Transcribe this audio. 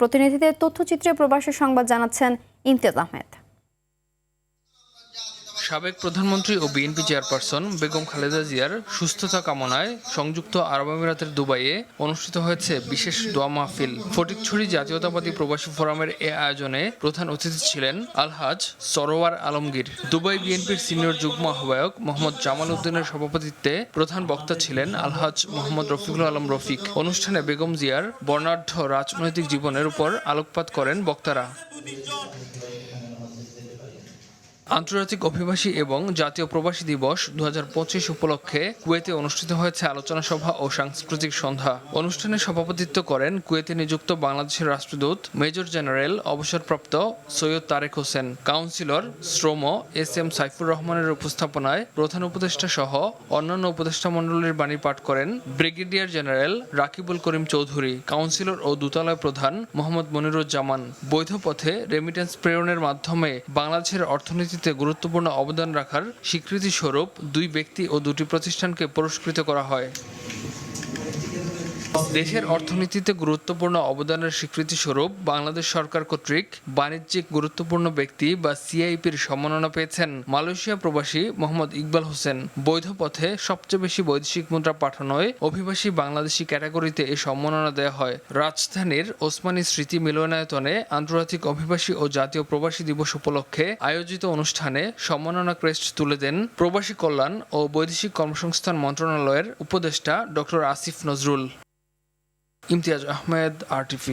প্রতিনিধিদের তথ্যচিত্রে প্রবাসী সংবাদ জানাচ্ছেন ইমতিয়াজ আহমেদ। সাবেক প্রধানমন্ত্রী ও বিএনপি চেয়ারপারসন বেগম খালেদা জিয়ার সুস্থতা কামনায় সংযুক্ত আরব আমিরাতের দুবাইয়ে অনুষ্ঠিত হয়েছে বিশেষ দোয়া মাহফিল। ফটিকছড়ি জাতীয়তাবাদী প্রবাসী ফোরামের এ আয়োজনে প্রধান অতিথি ছিলেন আলহাজ সরোয়ার আলমগীর। দুবাই বিএনপির সিনিয়র যুগ্ম আহ্বায়ক মোহাম্মদ জামাল উদ্দিনের সভাপতিত্বে প্রধান বক্তা ছিলেন আলহাজ মোহাম্মদ রফিকুল আলম রফিক। অনুষ্ঠানে বেগম জিয়ার বর্ণাঢ্য রাজনৈতিক জীবনের উপর আলোকপাত করেন বক্তারা। আন্তর্জাতিক অভিবাসী এবং জাতীয় প্রবাসী দিবস 2025 উপলক্ষে কুয়েতে অনুষ্ঠিত হয়েছে আলোচনা সভা ও সাংস্কৃতিক সন্ধ্যা। অনুষ্ঠানে সভাপতিত্ব করেন কুয়েতে নিযুক্ত বাংলাদেশের রাষ্ট্রদূত মেজর জেনারেল অবসরপ্রাপ্ত সৈয়দ তারেক হোসেন। কাউন্সিলর শ্রম এস.এম. সাইফুর রহমানের উপস্থাপনায় প্রধান উপদেষ্টা সহ অন্যান্য উপদেষ্টা মণ্ডলীর বাণী পাঠ করেন brigadier general Rakibul Karim Chowdhury, councillor ও দূতালয় প্রধান মোহাম্মদ মনিরুজ্জামান। বৈধ পথে রেমিটেন্স প্রেরণের মাধ্যমে বাংলাদেশের অর্থনীতি গুরুত্বপূর্ণ অবদান রাখার স্বীকৃতি স্বরূপ 2 ব্যক্তি ও 2টি প্রতিষ্ঠানকে পুরস্কৃত করা হয়। দেশের অর্থনীতিতে গুরুত্বপূর্ণ অবদানের স্বীকৃতি স্বরূপ বাংলাদেশ সরকার কর্তৃক বাণিজ্যিক গুরুত্বপূর্ণ ব্যক্তি বা সিআইপির সম্মাননা পেয়েছেন মালয়েশিয়া প্রবাসী মোহাম্মদ ইকবাল হোসেন। বৈধ পথে সবচেয়ে বেশি বৈদেশিক মুদ্রা পাঠানোয় অভিবাসী বাংলাদেশি ক্যাটাগরিতে এই সম্মাননা দেওয়া হয়। রাজধানীর ওসমানী স্মৃতি মিলনায়তনে আন্তর্জাতিক অভিবাসী ও জাতীয় প্রবাসী দিবস উপলক্ষে আয়োজিত অনুষ্ঠানে সম্মাননা ক্রেস্ট তুলে দেন প্রবাসী কল্যাণ ও বৈদেশিক কর্মসংস্থান মন্ত্রণালয়ের উপদেষ্টা ডক্টর আসিফ নজরুল। ইমতিয়াজ আহমেদ, RTV।